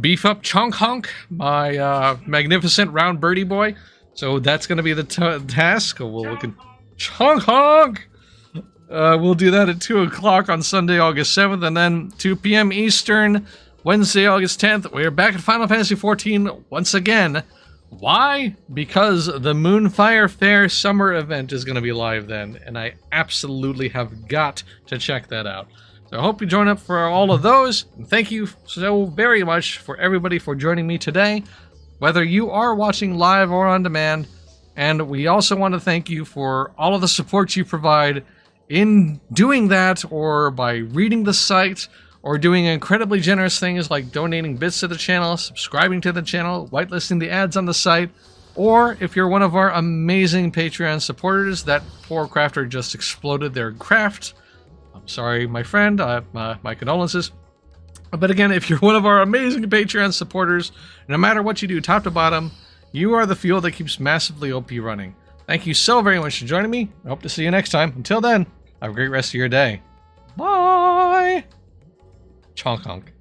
beef up Chonk Honk, my magnificent round birdie boy. So that's going to be the task. We'll look at Chonk Honk! We'll do that at 2 o'clock on Sunday, August 7th, and then 2 p.m. Eastern, Wednesday, August 10th. We're back at Final Fantasy XIV once again. Why? Because the Moonfire Fair summer event is going to be live then, and I absolutely have got to check that out. So I hope you join up for all of those, and thank you so very much for everybody for joining me today, whether you are watching live or on demand, and we also want to thank you for all of the support you provide in doing that, or by reading the site, or doing incredibly generous things like donating bits to the channel, subscribing to the channel, whitelisting the ads on the site, or if you're one of our amazing Patreon supporters, that poor crafter just exploded their craft. I'm sorry, my friend, my condolences. But again, if you're one of our amazing Patreon supporters, no matter what you do, top to bottom, you are the fuel that keeps Massively OP running. Thank you so very much for joining me. I hope to see you next time. Until then, have a great rest of your day. Bye! Chonk honk.